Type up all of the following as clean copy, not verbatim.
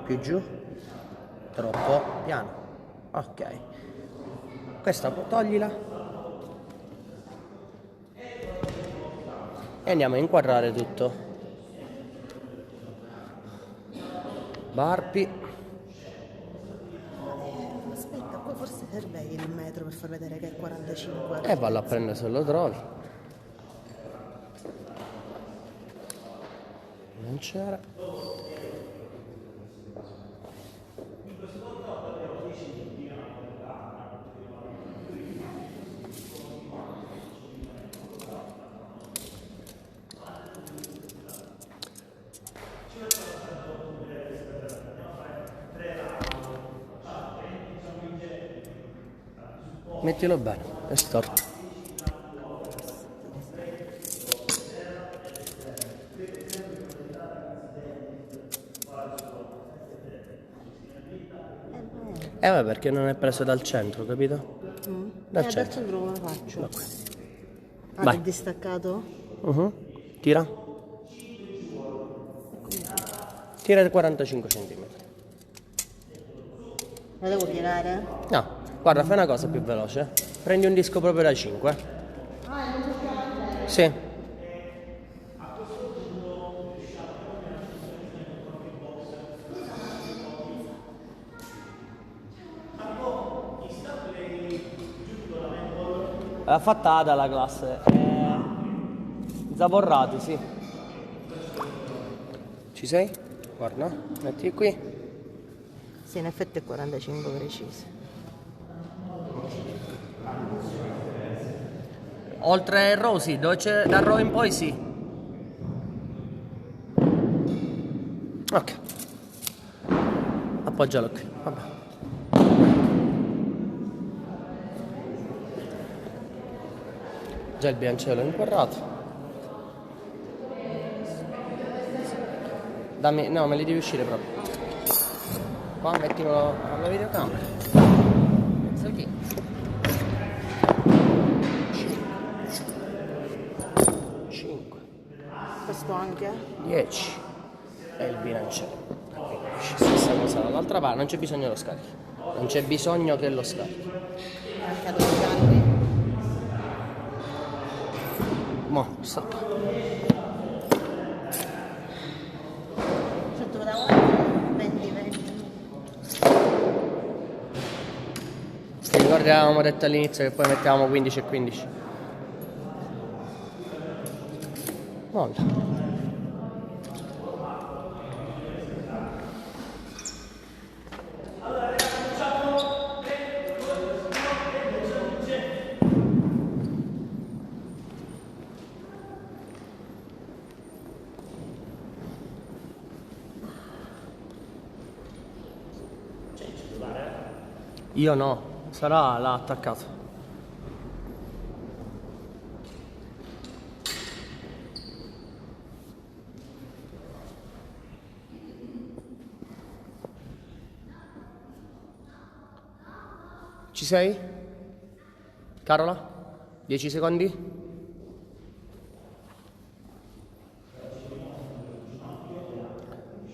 più giù, troppo piano. Ok, questa toglila e andiamo a inquadrare tutto. Barpi. Aspetta, qua forse serve il metro per far vedere che è 45. E vallo a prendere se lo trovi. Non c'era. Mettilo bene, è storto. Vabbè, perché non è preso dal centro, capito? Dal Dal centro. centro come faccio? Da qui. Ah, Vai. è distaccato? Tira. Tira 45 cm. La devo tirare? No, guarda, fai una cosa più veloce. Prendi un disco proprio da 5. Ah, non so. Sì. L'ha fatta Ada la classe. Zavorrati, sì. Ci sei? Guarda, metti qui. Sì, in effetti è 45 precisi. Oltre Row sì, dove c'è da Row in poi sì. Ok. Appoggialo qui, vabbè. Già il biancello è inquadrato. Dammi, no, me li devi uscire proprio. Qua mettimelo alla videocamera. Pensa qui. 5, Questo anche? 10 e il bilanciere. Stessa cosa dall'altra parte, non c'è bisogno dello scarichi. Non c'è bisogno che lo scarichi. Anche a 12 anni? Mo, stop. 100 da 20, 20. Ti ricordi che avevamo detto all'inizio che poi mettevamo 15 e 15? Molla. Io no, sarà là attaccato. Ci sei? Carola? 10 secondi?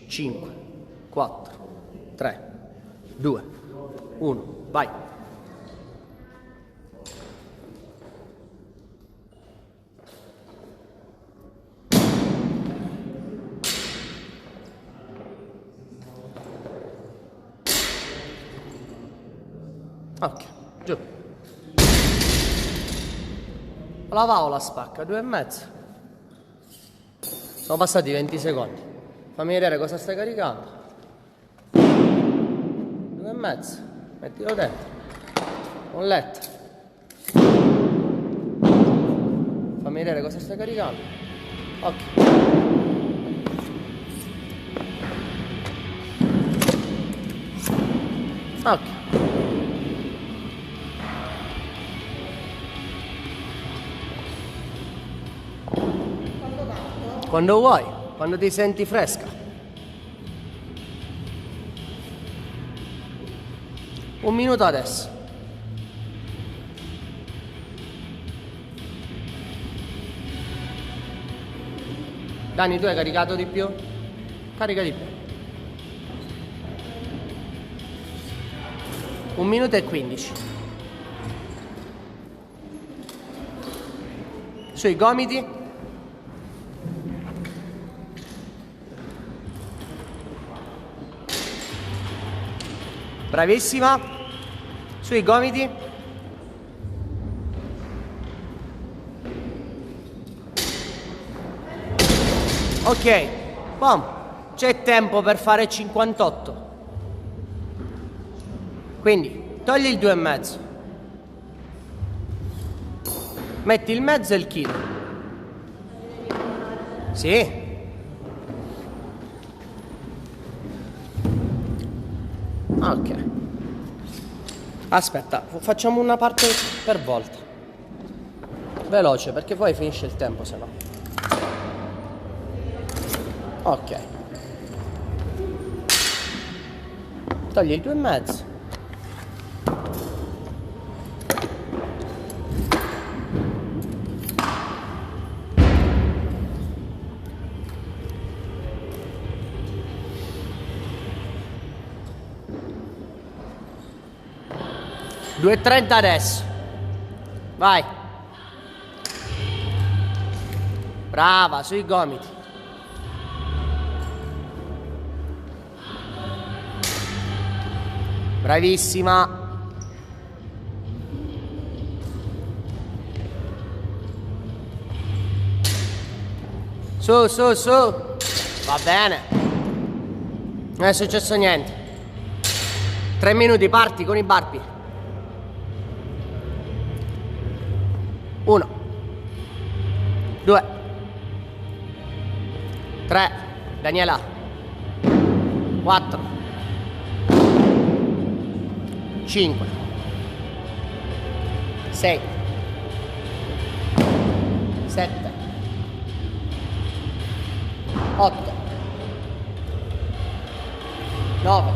Cinque, 4, 3, 2, 1, vai! Ok, giù. La va o la spacca? 2,5. Sono passati 20 secondi. Fammi vedere cosa stai caricando. 2,5. Mettilo dentro. Un letto. Fammi vedere cosa stai caricando. Ok. Ok. Quando vuoi, quando ti senti fresca. Un minuto adesso. Dani, tu hai caricato di più? Carica di più. 1 minuto e 15. Sui gomiti. Bravissima. Sui gomiti. Ok, boom. C'è tempo per fare 58. Quindi togli il 2,5. Metti il mezzo e il chilo. Sì. Ok. Aspetta, facciamo una parte per volta. Veloce, perché poi finisce il tempo, se no. Ok. Togli il 2,5. Due e 30 adesso. Vai. Brava, sui gomiti. Bravissima. Su, su, su. Va bene. Non è successo niente. 3 minuti, parti con i burpee. 1 2 3 Daniela 4 5 6 7 8 9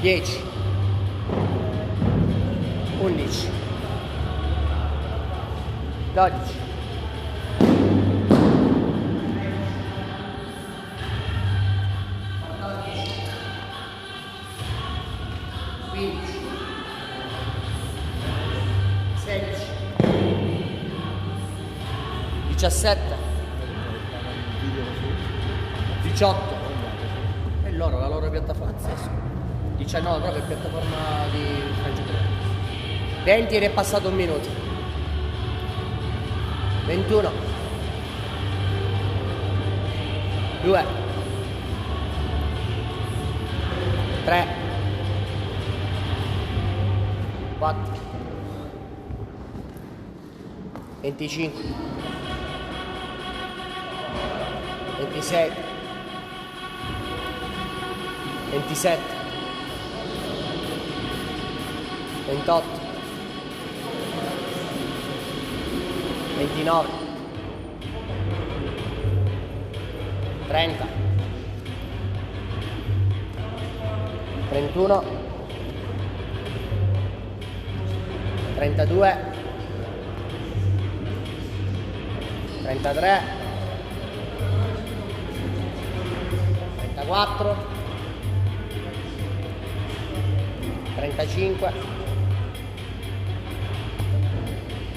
10 11 12 15 16 17 18 e loro, la loro piattaforma 19 proprio piattaforma di Francia 20 ed è passato 1 minuto 21 2 3 4 25 26 27 28 29 30 31 32 33 34 35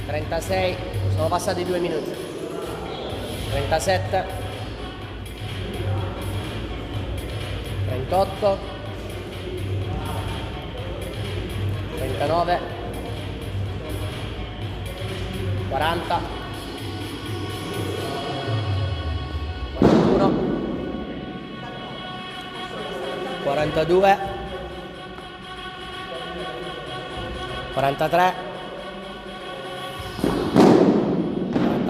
36 sono passati 2 minuti 37 38 39 40 41 42 43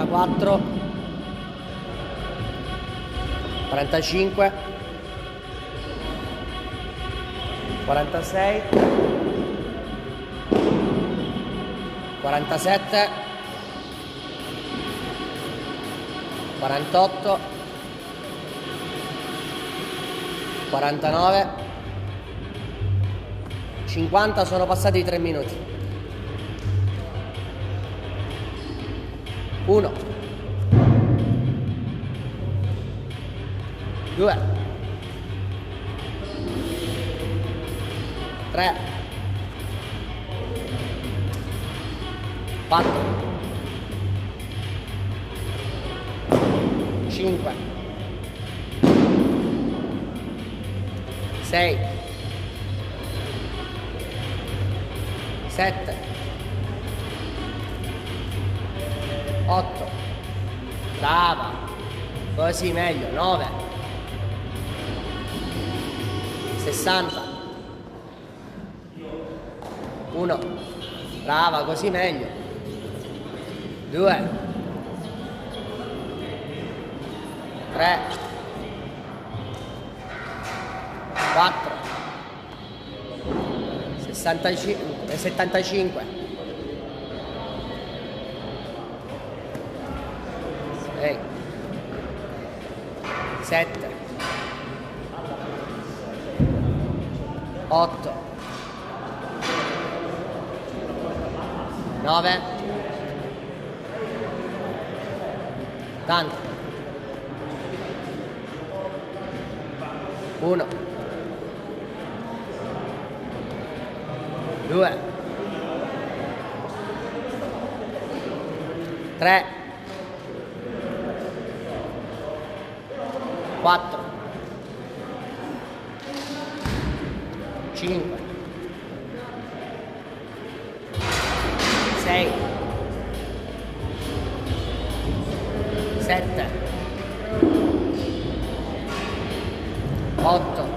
44 45 46 47 48 49 50 sono passati 3 minuti 1 2 3, 4, 5, 6, 7, 8, brava, così meglio, 9, 60, 1, brava, così meglio, 2, 3, 4, 65, 75, 6, 7, 8, 9, 80, 1, 2, 3, 4, 5, 6, 7, 8,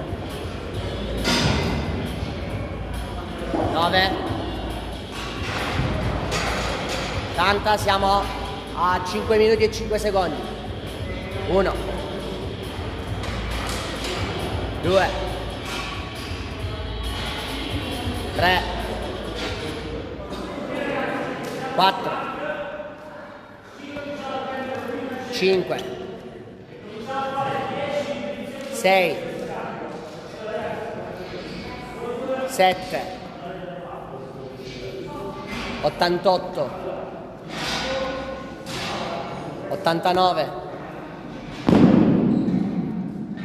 9, 80, siamo a 5 minuti e 5 secondi. 1, 2, 3, 4, 5, 6, 7, 88, 89,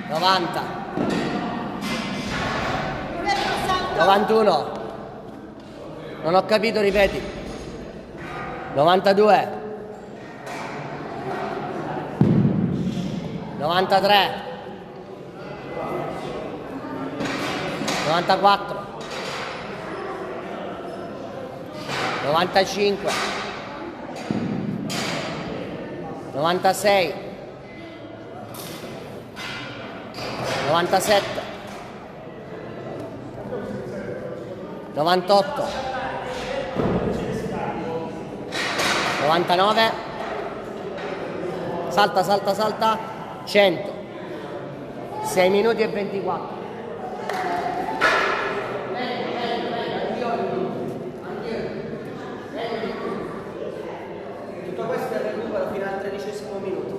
90, 91, non ho capito, ripeti, 92, 93, 94, 95, 96, 97, 98, 99, salta, salta, salta, 100, 6 minuti e 24. Tutto questo è il recupero fino al 13° minuto.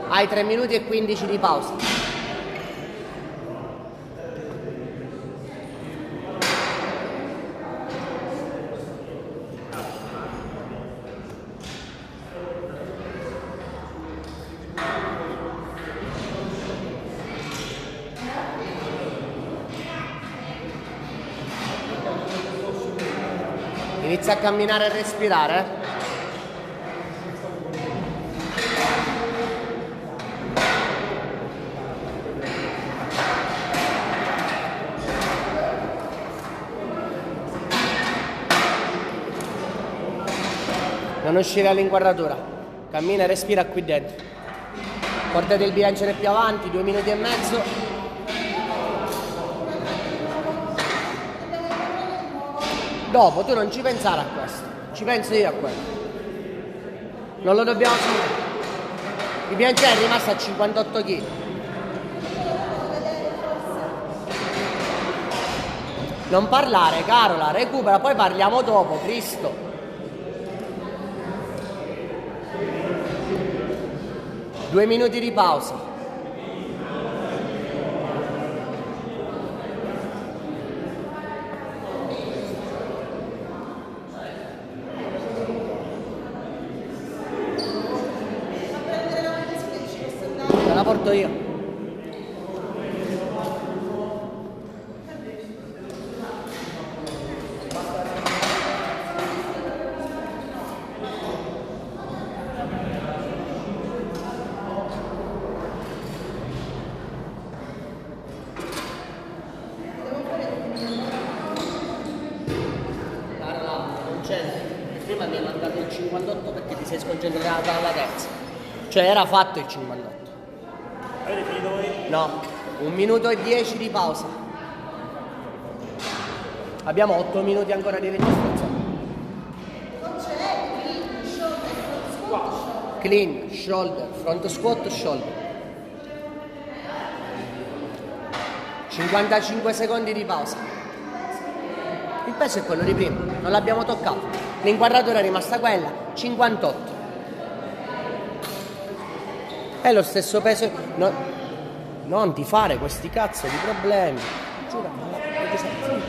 Hai 3 minuti e 15 di pausa. Inizia a camminare e respirare. Non uscire dall'inquadratura. Cammina e respira qui dentro. Portate il bilanciere più avanti, 2 minuti e mezzo. Dopo, tu non ci pensare a questo, ci penso io a quello. Non lo dobbiamo fare. Il bilanciere è rimasto a 58 kg. Non parlare, Carola, recupera, poi parliamo dopo, Cristo. Due minuti di pausa. conto io. Prima mi hai mandato il 58 perché ti sei sconcentrata alla terza. Cioè era fatto il 58. Avete finito voi? No, 1 minuto e 10 di pausa. Abbiamo 8 minuti ancora di registrazione. Clean, shoulder, front squat, shoulder. 55 secondi di pausa. Il peso è quello di prima, non l'abbiamo toccato. L'inquadratura è rimasta quella, 58. È lo stesso peso. No, non ti fare questi cazzo di problemi. Giuro, ma la zitta.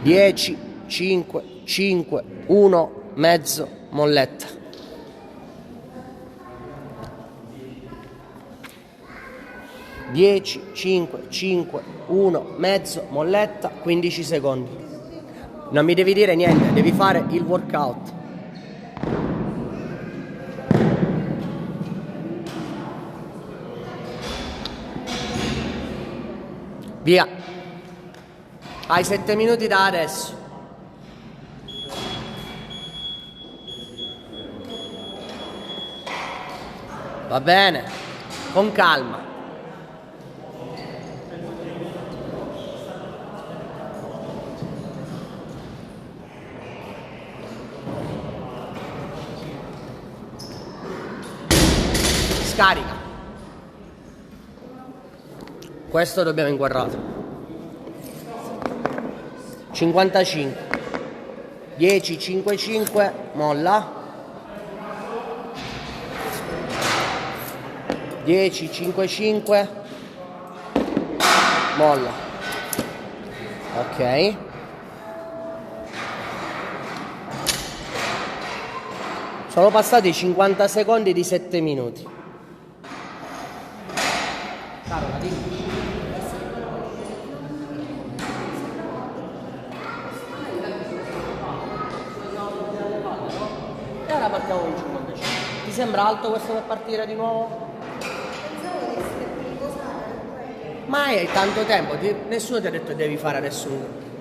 10, 5, 5, 1, mezzo, molletta. 10, 5, 5, 1, mezzo, molletta, 15 secondi. Non mi devi dire niente, devi fare il workout. Via. Hai 7 minuti da adesso. Va bene, con calma. Scarica. Questo dobbiamo inquadrare. 55. 10, 5, 5, molla. 10, 5, 5, molla. Ok. Sono passati 50 secondi di 7 minuti. Carola, dimmi. E ora partiamo con 55. Ti sembra alto questo per partire di nuovo? Mai hai tanto tempo, nessuno ti ha detto che devi fare adesso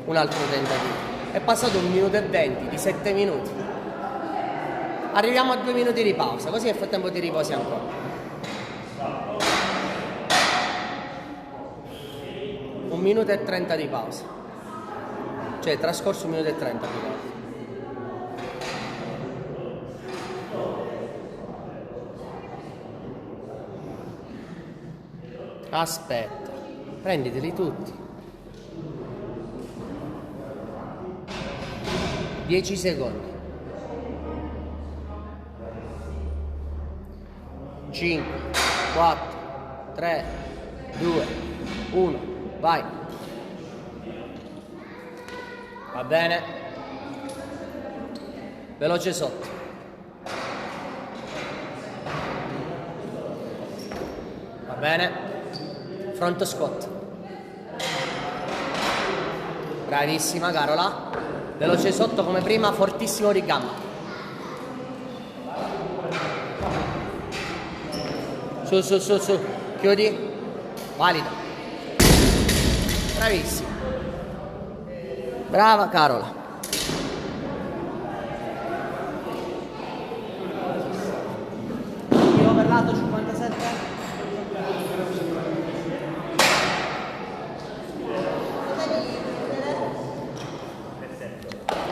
un altro tentativo. È passato 1 minuto e 20 di 7 minuti. Arriviamo a 2 minuti di pausa, così nel frattempo ti riposi ancora. 1 minuto e 30 di pausa. Cioè, è trascorso 1 minuto e 30 di pausa. Aspetta, prenditeli tutti. 10 secondi. 5, 4, 3, 2, 1, vai. Va bene? Veloce sotto. Va bene? Front squat. Bravissima Carola. Veloce sotto come prima, fortissimo di gamba. Su. Chiudi. Valida. Bravissima. Brava Carola. Io per lato 57.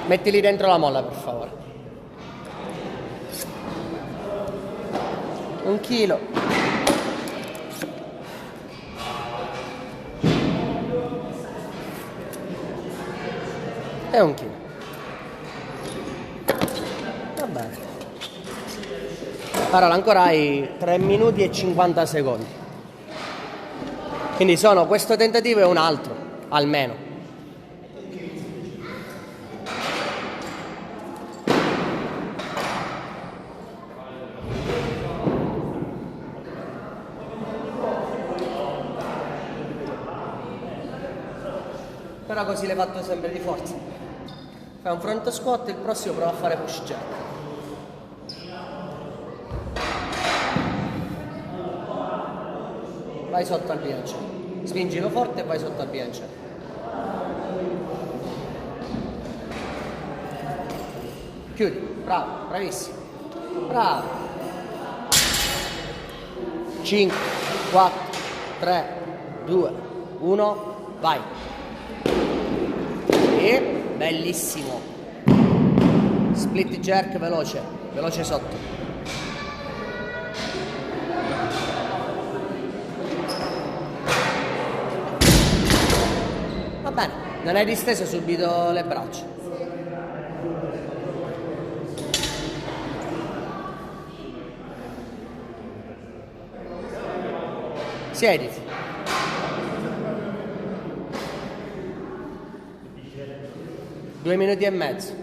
Mettili dentro la molla, per favore. 1 chilo. E 1 chilo. Va bene. Allora ancora hai 3 minuti e 50 secondi. Quindi sono questo tentativo e un altro, almeno. Però così l'hai fatto sempre di forza. Fai un front squat e il prossimo prova a fare push jack. Vai sotto al bilancia. Spingilo forte e vai sotto al bilancia. Chiudi, bravo, bravissimo. Bravo. 5, 4, 3, 2, 1, vai. E bellissimo. Split jerk veloce, veloce sotto. Va bene, non hai disteso subito le braccia. Siediti. Due minuti e mezzo.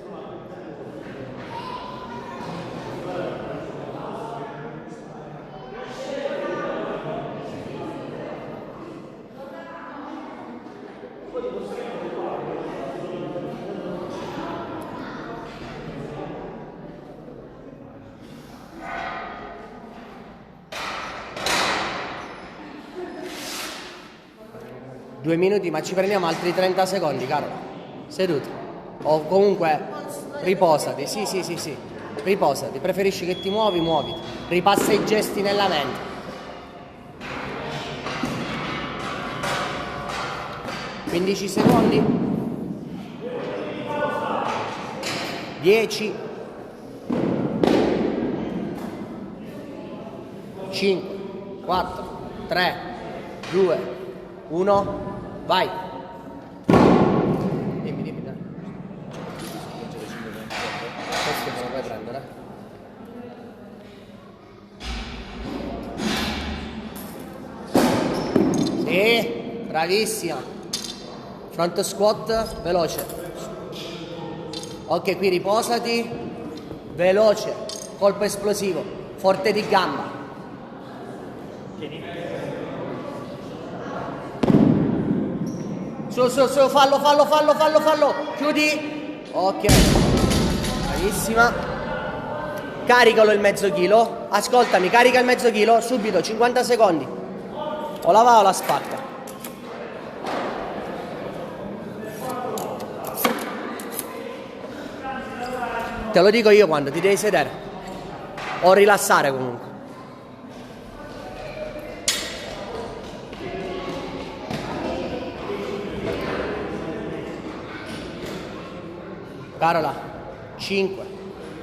Due minuti, ma ci prendiamo altri 30 secondi, Carola. Seduto. O comunque riposati. Sì. Riposati. Preferisci che ti muovi, muoviti. Ripassa i gesti nella mente. (15 secondi). 10. 5, 4, 3, 2, 1. Vai. Dimmi, dai. Questo me lo puoi prendere. Sì, bravissima. Front squat, veloce. Ok, qui riposati. Veloce. Colpo esplosivo. Forte di gamba. Su, fallo. Chiudi. Ok. Bravissima. Caricalo il mezzo chilo. Ascoltami, carica il mezzo chilo subito, 50 secondi. O la va o la spacca. Te lo dico io quando ti devi sedere. O rilassare comunque. Carola, 5,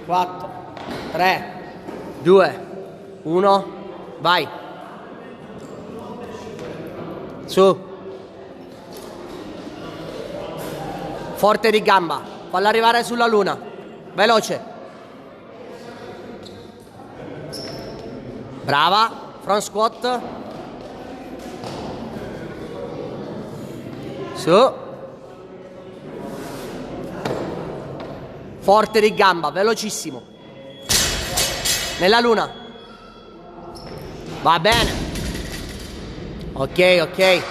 4, 3, 2, 1, vai. Su. Forte di gamba, falla arrivare sulla luna. Veloce. Brava, front squat. Su. Forte di gamba, velocissimo. Nella luna. Va bene. Ok.